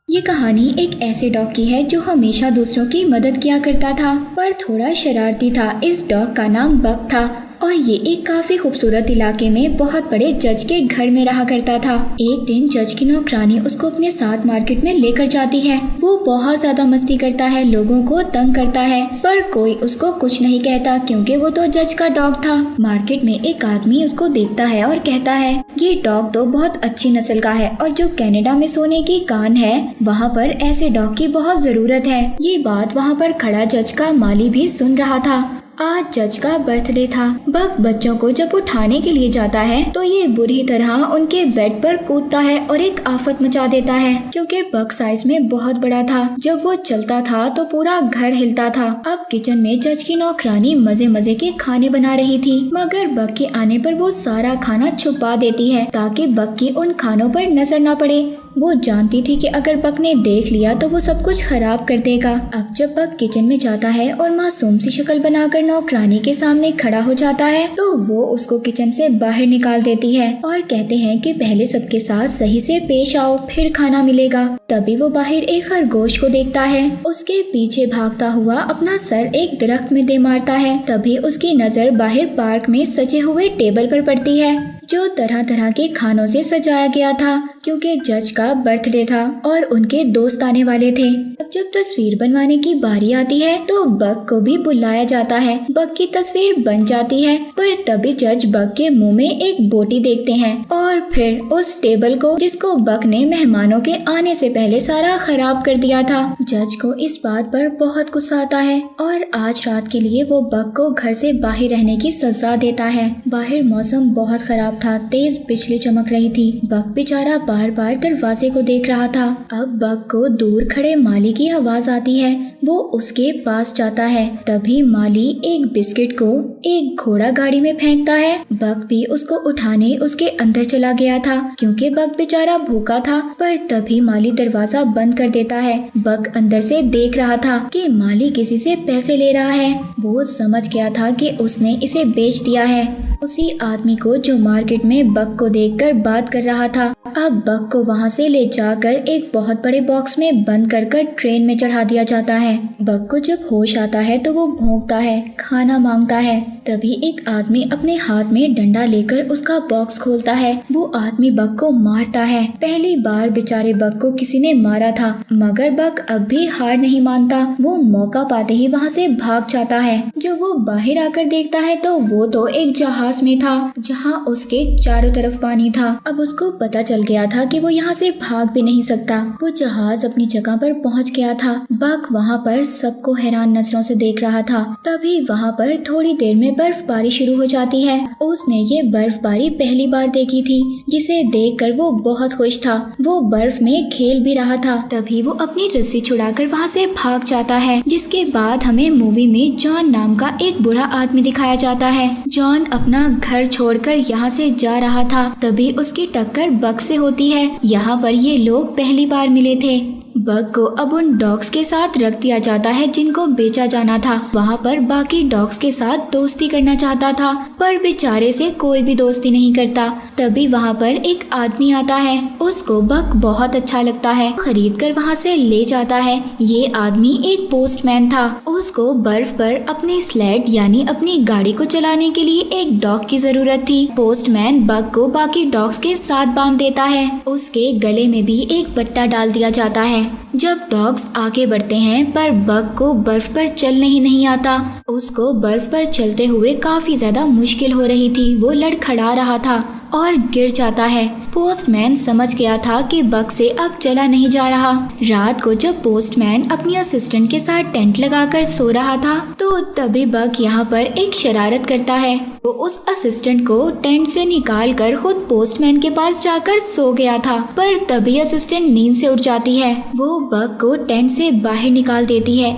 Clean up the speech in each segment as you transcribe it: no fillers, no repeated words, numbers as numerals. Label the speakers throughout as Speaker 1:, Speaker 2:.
Speaker 1: ये कहानी एक ऐसे डॉग की है जो हमेशा दूसरों की मदद किया करता था, पर थोड़ा शरारती था। इस डॉग का नाम बक था और ये एक काफी खूबसूरत इलाके में बहुत बड़े जज के घर में रहा करता था। एक दिन जज की नौकरानी उसको अपने साथ मार्केट में लेकर जाती है। वो बहुत ज्यादा मस्ती करता है, लोगों को तंग करता है, पर कोई उसको कुछ नहीं कहता क्योंकि वो तो जज का डॉग था। मार्केट में एक आदमी उसको देखता है और कहता है, ये डॉग तो बहुत अच्छी नस्ल का है और जो कनाडा में सोने की कान है, वहाँ पर ऐसे डॉग की बहुत जरूरत है। ये बात वहाँ पर खड़ा जज का माली भी सुन रहा था। आज जज का बर्थडे था। बक बच्चों को जब उठाने के लिए जाता है तो ये बुरी तरह उनके बेड पर कूदता है और एक आफत मचा देता है क्योंकि बक साइज में बहुत बड़ा था। जब वो चलता था तो पूरा घर हिलता था। अब किचन में जज की नौकरानी मजे मजे के खाने बना रही थी, मगर बक के आने पर वो सारा खाना छुपा देती है ताकि बक की उन खानों पर नजर न पड़े। वो जानती थी कि अगर बक ने देख लिया तो वो सब कुछ खराब कर देगा। अब जब बक किचन में जाता है और मासूम सी शक्ल बनाकर नौकरानी के सामने खड़ा हो जाता है तो वो उसको किचन से बाहर निकाल देती है और कहते हैं कि पहले सबके साथ सही से पेश आओ, फिर खाना मिलेगा। तभी वो बाहर एक खरगोश को देखता है। उसके पीछे भागता हुआ अपना सर एक दरख्त में दे मारता है। तभी उसकी नजर बाहर पार्क में सजे हुए टेबल पर पड़ती है जो तरह तरह के खानों से सजाया गया था क्योंकि जज का बर्थडे था और उनके दोस्त आने वाले थे। अब जब तस्वीर बनवाने की बारी आती है तो बक को भी बुलाया जाता है। बक की तस्वीर बन जाती है, पर तभी जज बक के मुंह में एक बोटी देखते हैं और फिर उस टेबल को जिसको बक ने मेहमानों के आने से पहले सारा खराब कर दिया था। जज को इस बात पर बहुत गुस्सा आता है और आज रात के लिए वो बक को घर से बाहर रहने की सजा देता है। बाहर मौसम बहुत खराब था, तेज बिजली चमक रही थी। बक बेचारा बार बार दरवाजे को देख रहा था। अब बक को दूर खड़े माली की आवाज आती है। वो उसके पास जाता है। तभी माली एक बिस्किट को एक घोड़ा गाड़ी में फेंकता है। बक भी उसको उठाने उसके अंदर चला गया था क्योंकि बक बेचारा भूखा था, पर तभी माली दरवाजा बंद कर देता है। बक अंदर से देख रहा था कि माली किसी से पैसे ले रहा है। वो समझ गया था कि उसने इसे बेच दिया है, उसी आदमी को जो मार्केट में बक को देखकर बात कर रहा था। अब बक को वहाँ से ले जाकर एक बहुत बड़े बॉक्स में बंद कर ट्रेन में चढ़ा दिया जाता है। बक को जब होश आता है तो वो भौंकता है, खाना मांगता है। तभी एक आदमी अपने हाथ में डंडा लेकर उसका बॉक्स खोलता है। वो आदमी बक को मारता है। पहली बार बेचारे बक को किसी ने मारा था, मगर बक अब भी हार नहीं मानता। वो मौका पाते ही वहाँ से भाग जाता है। जब वो बाहर आकर देखता है तो वो तो एक जहाज में था जहाँ उसके चारों तरफ पानी था। अब उसको पता चल गया था कि वो यहाँ से भाग भी नहीं सकता। वो जहाज अपनी जगह पर पहुँच गया था। बक वहाँ पर सबको हैरान नजरों से देख रहा था। तभी वहाँ पर थोड़ी देर में बर्फबारी शुरू हो जाती है। उसने ये बर्फबारी पहली बार देखी थी, जिसे देखकर वो बहुत खुश था। वो बर्फ में खेल भी रहा था। तभी वो अपनी रस्सी छुड़ाकर वहाँ से भाग जाता है, जिसके बाद हमें मूवी में जॉन नाम का एक बूढ़ा आदमी दिखाया जाता है। जॉन अपना घर छोड़कर यहाँ से जा रहा था। तभी उसकी टक्कर बक से होती है। यहाँ पर ये लोग पहली बार मिले थे। बक को अब उन डॉग्स के साथ रख दिया जाता है जिनको बेचा जाना था। वहाँ पर बाकी डॉग्स के साथ दोस्ती करना चाहता था, पर बेचारे से कोई भी दोस्ती नहीं करता। तभी वहाँ पर एक आदमी आता है। उसको बक बहुत अच्छा लगता है, खरीद कर वहाँ से ले जाता है। ये आदमी एक पोस्टमैन था। उसको बर्फ पर अपनी स्लेड यानी अपनी गाड़ी को चलाने के लिए एक डॉग की जरूरत थी। पोस्टमैन बक को बाकी डॉग्स के साथ बांध देता है। उसके गले में भी एक पट्टा डाल दिया जाता है। जब डॉग्स आगे बढ़ते हैं पर बक को बर्फ पर चलने ही नहीं आता। उसको बर्फ पर चलते हुए काफी ज्यादा मुश्किल हो रही थी। वो लड़खड़ा रहा था और गिर जाता है। पोस्टमैन समझ गया था कि बक से अब चला नहीं जा रहा। रात को जब पोस्टमैन अपनी असिस्टेंट के साथ टेंट लगाकर सो रहा था तो तभी बक यहाँ पर एक शरारत करता है। वो उस असिस्टेंट को टेंट से निकाल कर खुद पोस्टमैन के पास जाकर सो गया था, पर तभी असिस्टेंट नींद से उठ जाती है। वो बक को टेंट से बाहर निकाल देती है।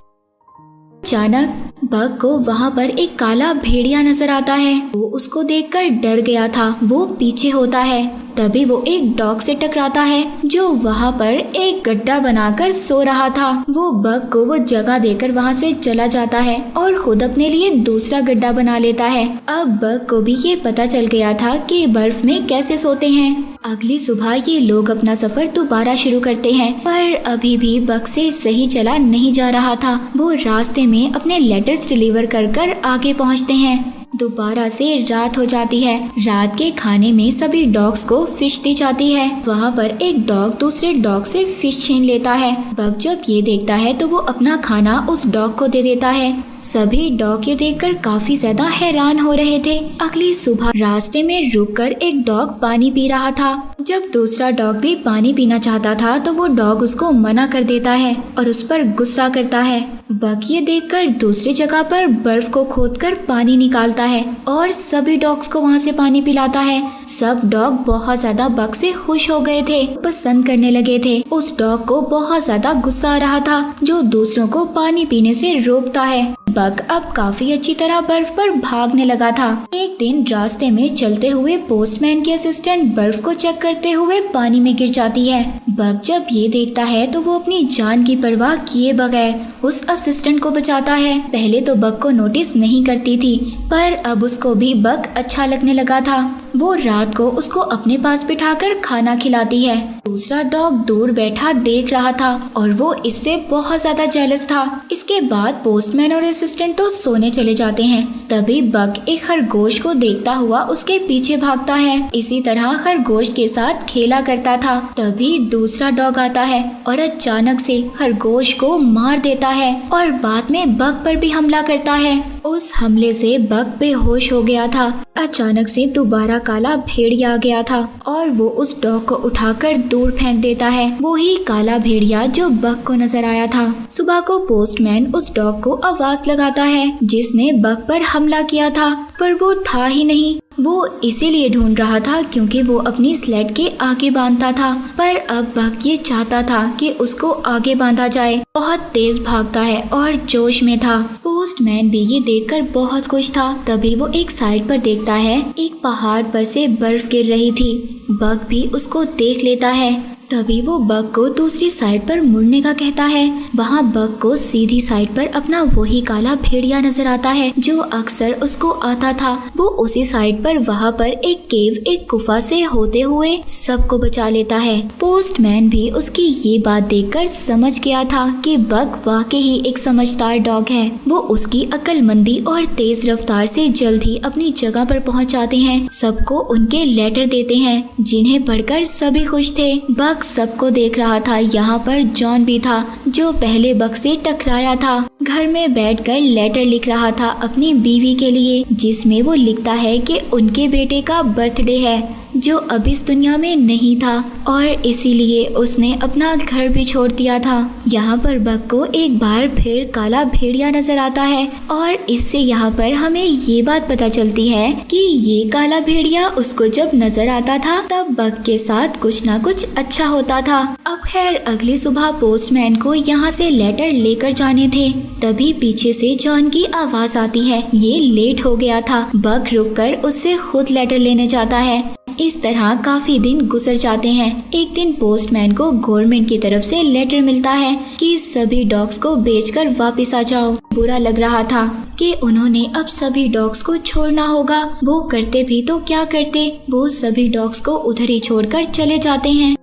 Speaker 1: अचानक बक को वहाँ पर एक काला भेड़िया नजर आता है। वो उसको देखकर डर गया था। वो पीछे होता है। तभी वो एक डॉग से टकराता है जो वहाँ पर एक गड्ढा बनाकर सो रहा था। वो बग को वो जगह देकर वहाँ से चला जाता है और खुद अपने लिए दूसरा गड्ढा बना लेता है। अब बग को भी ये पता चल गया था कि बर्फ में कैसे सोते हैं। अगली सुबह ये लोग अपना सफर दोबारा शुरू करते हैं, पर अभी भी बग से सही चला नहीं जा रहा था। वो रास्ते में अपने लेटर्स डिलीवर कर आगे पहुंचते हैं। दोबारा से रात हो जाती है। रात के खाने में सभी डॉग्स को फिश दी जाती है। वहाँ पर एक डॉग दूसरे डॉग से फिश छीन लेता है। बग जब ये देखता है तो वो अपना खाना उस डॉग को दे देता है। सभी डॉग ये देखकर काफी ज्यादा हैरान हो रहे थे। अगली सुबह रास्ते में रुककर एक डॉग पानी पी रहा था। जब दूसरा डॉग भी पानी पीना चाहता था तो वो डॉग उसको मना कर देता है और उस पर गुस्सा करता है। बग ये देखकर दूसरी जगह पर बर्फ को खोदकर पानी निकालता है और सभी डॉग्स को वहाँ से पानी पिलाता है। सब डॉग बहुत ज्यादा बग से खुश हो गए थे, पसंद करने लगे थे। उस डॉग को बहुत ज्यादा गुस्सा आ रहा था जो दूसरों को पानी पीने से रोकता है। बग अब काफी अच्छी तरह बर्फ पर भागने लगा था। एक दिन रास्ते में चलते हुए पोस्टमैन की असिस्टेंट बर्फ को चेक करते हुए पानी में गिर जाती है। बग जब ये देखता है तो वो अपनी जान की परवाह किए बगैर उस असिस्टेंट को बचाता है। पहले तो बग को नोटिस नहीं करती थी, पर अब उसको भी बग अच्छा लगने लगा था। वो रात को उसको अपने पास बिठाकर खाना खिलाती है। दूसरा डॉग दूर बैठा देख रहा था और वो इससे बहुत ज्यादा जेलस था। इसके बाद पोस्टमैन और असिस्टेंट तो सोने चले जाते हैं। तभी बग एक खरगोश को देखता हुआ उसके पीछे भागता है। इसी तरह खरगोश के साथ खेला करता था। तभी दूसरा डॉग आता है और अचानक से खरगोश को मार देता है और बाद में बग पर भी हमला करता है। उस हमले से बग बेहोश हो गया था। अचानक से दोबारा काला भेड़िया आ गया था और वो उस डॉग को उठाकर दूर फेंक देता है। वो ही काला भेड़िया जो बग को नजर आया था। सुबह को पोस्टमैन उस डॉग को आवाज लगाता है जिसने बग पर हमला किया था, पर वो था ही नहीं। वो इसीलिए ढूंढ रहा था क्योंकि वो अपनी स्लेड के आगे बांधता था, पर अब बग ये चाहता था कि उसको आगे बांधा जाए। बहुत तेज भागता है और जोश में था। पोस्टमैन भी ये देखकर बहुत खुश था। तभी वो एक साइड पर देखता है एक पहाड़ पर से बर्फ गिर रही थी। बग भी उसको देख लेता है। तभी वो बग को दूसरी साइड पर मुड़ने का कहता है। वहाँ बग को सीधी साइड पर अपना वही काला भेड़िया नजर आता है जो अक्सर उसको आता था। वो उसी साइड पर वहाँ पर एक केव, एक गुफा से होते हुए सबको बचा लेता है। पोस्टमैन भी उसकी ये बात देखकर समझ गया था कि बग वाकई ही एक समझदार डॉग है। वो उसकी अक्लमंदी और तेज रफ्तार से जल्द ही अपनी जगह पर पहुँच जाते हैं। सबको उनके लेटर देते हैं जिन्हें पढ़कर सभी खुश थे। बग सबको देख रहा था। यहाँ पर जॉन भी था जो पहले बग से टकराया था। घर में बैठकर लेटर लिख रहा था अपनी बीवी के लिए, जिसमें वो लिखता है कि उनके बेटे का बर्थडे है जो अब इस दुनिया में नहीं था और इसीलिए उसने अपना घर भी छोड़ दिया था। यहाँ पर बग को एक बार फिर काला भेड़िया नजर आता है और इससे यहाँ पर हमें ये बात पता चलती है कि ये काला भेड़िया उसको जब नजर आता था तब बग के साथ कुछ ना कुछ अच्छा होता था। अब खैर अगली सुबह पोस्टमैन को यहाँ से लेटर लेकर जाने थे। तभी पीछे से जॉन की आवाज आती है। ये लेट हो गया था। बग रुककर उससे खुद लेटर लेने जाता है। इस तरह काफी दिन गुजर जाते हैं। एक दिन पोस्टमैन को गवर्नमेंट की तरफ से लेटर मिलता है कि सभी डॉग्स को बेचकर वापस आ जाओ। बुरा लग रहा था कि उन्होंने अब सभी डॉग्स को छोड़ना होगा। वो करते भी तो क्या करते, वो सभी डॉग्स को उधर ही छोड़कर चले जाते हैं।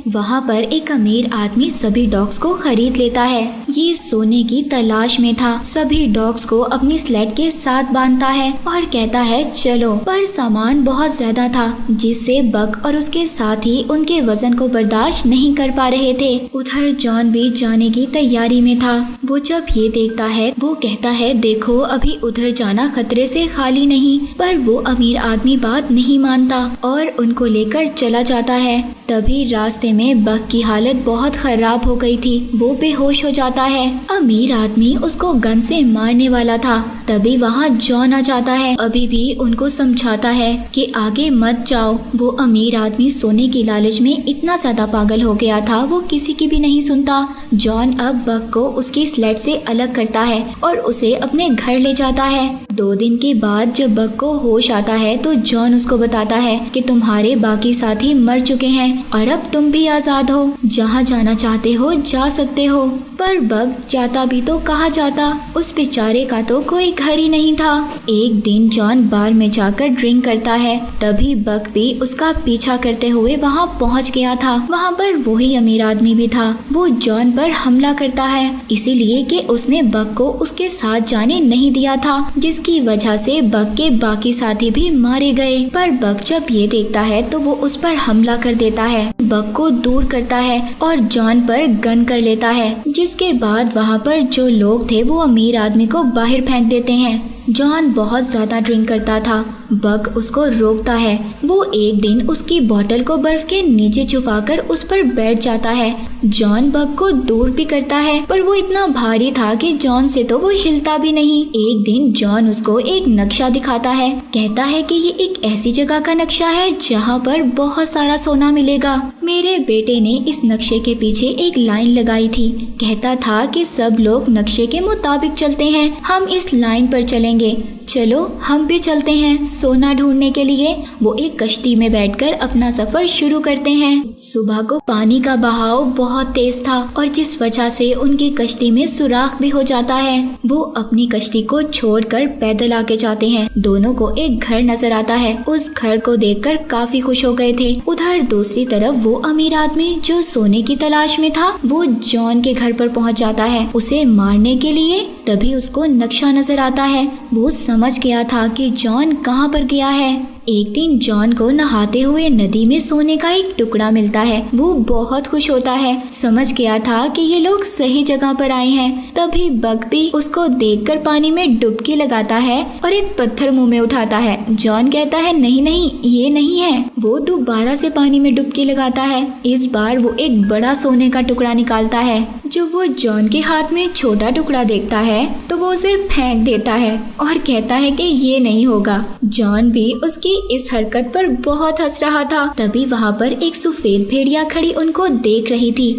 Speaker 1: वहाँ पर एक अमीर आदमी सभी डॉग्स को खरीद लेता है। ये सोने की तलाश में था। सभी डॉग्स को अपनी स्लेड के साथ बांधता है और कहता है चलो, पर सामान बहुत ज्यादा था जिससे बग और उसके साथी उनके वजन को बर्दाश्त नहीं कर पा रहे थे। उधर जॉन भी जाने की तैयारी में था। वो जब ये देखता है वो कहता है देखो अभी उधर जाना खतरे से खाली नहीं, पर वो अमीर आदमी बात नहीं मानता और उनको लेकर चला जाता है। तभी रास्ते में बग की हालत बहुत खराब हो गई थी। वो बेहोश हो जाता है। अमीर आदमी उसको गन से मारने वाला था। तभी वहाँ जॉन आ जाता है। अभी भी उनको समझाता है कि आगे मत जाओ। वो अमीर आदमी सोने की लालच में इतना ज्यादा पागल हो गया था, वो किसी की भी नहीं सुनता। जॉन अब बक को उसकी स्लेट से अलग करता है और उसे अपने घर ले जाता है। 2 दिन के बाद जब बक को होश आता है तो जॉन उसको बताता है कि तुम्हारे बाकी साथी मर चुके हैं और अब तुम भी आजाद हो, जहाँ जाना चाहते हो जा सकते हो। पर बक जाता भी तो कहाँ जाता, उस बेचारे का तो कोई घर ही नहीं था। एक दिन जॉन बार में जाकर ड्रिंक करता है, तभी बक भी उसका पीछा करते हुए वहाँ पहुँच गया था। वहाँ पर वही अमीर आदमी भी था। वो जॉन पर हमला करता है, इसीलिए कि उसने बक को उसके साथ जाने नहीं दिया था, जिसकी वजह से बक के बाकी साथी भी मारे गए। पर बक जब ये देखता है तो वो उस पर हमला कर देता है, बक को दूर करता है और जॉन पर गन कर लेता है। जिसके बाद वहाँ पर जो लोग थे वो अमीर आदमी को बाहर फेंक देते हैं। जॉन बहुत ज्यादा ड्रिंक करता था। बक उसको रोकता है। वो एक दिन उसकी बोतल को बर्फ के नीचे छुपाकर उस पर बैठ जाता है। जॉन बक को दूर भी करता है, पर वो इतना भारी था कि जॉन से तो वो हिलता भी नहीं। एक दिन जॉन उसको एक नक्शा दिखाता है, कहता है कि ये एक ऐसी जगह का नक्शा है जहाँ पर बहुत सारा सोना मिलेगा। मेरे बेटे ने इस नक्शे के पीछे एक लाइन लगाई थी, कहता था कि सब लोग नक्शे के मुताबिक चलते हैं, हम इस लाइन पर चलेंगे, चलो हम भी चलते हैं सोना ढूंढने के लिए। वो एक कश्ती में बैठकर अपना सफर शुरू करते हैं। सुबह को पानी का बहाव बहुत तेज था और जिस वजह से उनकी कश्ती में सुराख भी हो जाता है। वो अपनी कश्ती को छोड़कर पैदल आगे जाते हैं। दोनों को एक घर नजर आता है। उस घर को देखकर काफी खुश हो गए थे। उधर दूसरी तरफ वो अमीर आदमी जो सोने की तलाश में था, वो जॉन के घर पर पहुंच जाता है उसे मारने के लिए। तभी उसको नक्शा नजर आता है। वो समझ गया था कि जॉन कहाँ पर गया है। एक दिन जॉन को नहाते हुए नदी में सोने का एक टुकड़ा मिलता है। वो बहुत खुश होता है, समझ गया था कि ये लोग सही जगह पर आए हैं। तभी बग भी उसको देखकर पानी में डुबकी लगाता है और एक पत्थर मुंह में उठाता है। जॉन कहता है नहीं नहीं ये नहीं है। वो दोबारा से पानी में डुबकी लगाता है। इस बार वो एक बड़ा सोने का टुकड़ा निकालता है। जब वो जॉन के हाथ में छोटा टुकड़ा देखता है तो वो उसे फेंक देता है और कहता है कि ये नहीं होगा। जॉन भी उसकी इस हरकत पर बहुत हंस रहा था। तभी वहाँ पर एक सफेद भेड़िया खड़ी उनको देख रही थी।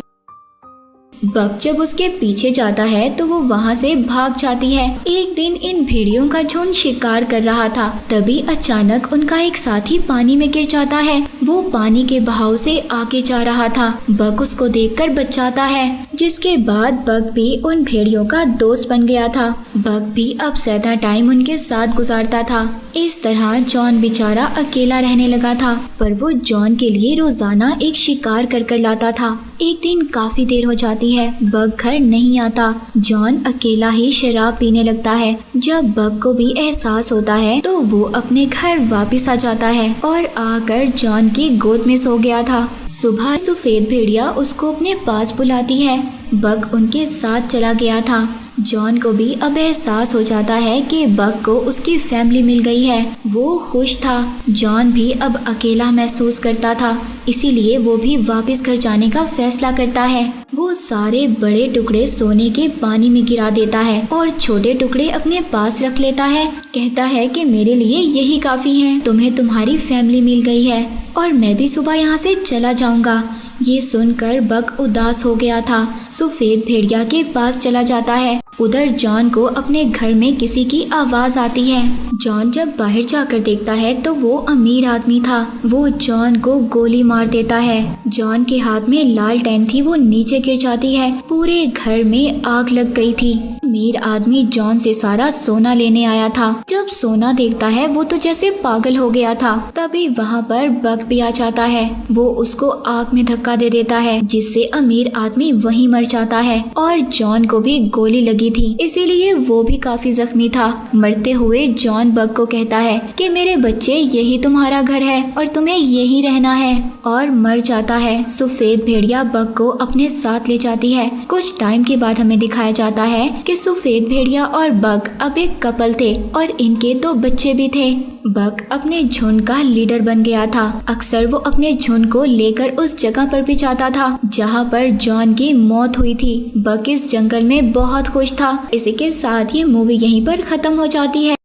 Speaker 1: बक जब उसके पीछे जाता है तो वो वहाँ से भाग जाती है। एक दिन इन भेड़ियों का झुंड शिकार कर रहा था। तभी अचानक उनका एक साथी पानी में गिर जाता है। वो पानी के बहाव से आगे जा रहा था। बक उसको देखकर बचाता है, जिसके बाद बक भी उन भेड़ियों का दोस्त बन गया था। बक भी अब ज्यादा टाइम उनके साथ गुजारता था। इस तरह जॉन बेचारा अकेला रहने लगा था, पर वो जॉन के लिए रोजाना एक शिकार कर लाता था। एक दिन काफी देर हो जाती है, बक घर नहीं आता। जॉन अकेला ही शराब पीने लगता है। जब बक को भी एहसास होता है तो वो अपने घर वापस आ जाता है और आकर जॉन की गोद में सो गया था। सुबह सफेद भेड़िया उसको अपने पास बुलाती है। बक उनके साथ चला गया था। जॉन को भी अब एहसास हो जाता है कि बक को उसकी फैमिली मिल गई है। वो खुश था। जॉन भी अब अकेला महसूस करता था, इसीलिए वो भी वापस घर जाने का फैसला करता है। वो सारे बड़े टुकड़े सोने के पानी में गिरा देता है और छोटे टुकड़े अपने पास रख लेता है। कहता है कि मेरे लिए यही काफी है, तुम्हें तुम्हारी फैमिली मिल गई है और मैं भी सुबह यहाँ से चला जाऊंगा। ये सुनकर बक उदास हो गया था। सफेद भेड़िया के पास चला जाता है। उधर जॉन को अपने घर में किसी की आवाज आती है। जॉन जब बाहर जाकर देखता है तो वो अमीर आदमी था। वो जॉन को गोली मार देता है। जॉन के हाथ में लालटेन थी, वो नीचे गिर जाती है। पूरे घर में आग लग गई थी। अमीर आदमी जॉन से सारा सोना लेने आया था। जब सोना देखता है वो तो जैसे पागल हो गया था। तभी वहाँ पर बक भी आ जाता है। वो उसको आग में धक्का दे देता है, जिससे अमीर आदमी वहीं मर जाता है और जॉन को भी गोली लगी थी, इसीलिए वो भी काफी जख्मी था। मरते हुए जॉन बक को कहता है कि मेरे बच्चे यही तुम्हारा घर है और तुम्हें यही रहना है, और मर जाता है। सफेद भेड़िया बक को अपने साथ ले जाती है। कुछ टाइम के बाद हमें दिखाया जाता है कि सफेद भेड़िया और बग अब एक कपल थे और इनके 2 बच्चे भी थे। बग अपने झुंड का लीडर बन गया था। अक्सर वो अपने झुंड को लेकर उस जगह पर भी जाता था जहाँ पर जॉन की मौत हुई थी। बग इस जंगल में बहुत खुश था। इसी के साथ ये मूवी यहीं पर खत्म हो जाती है।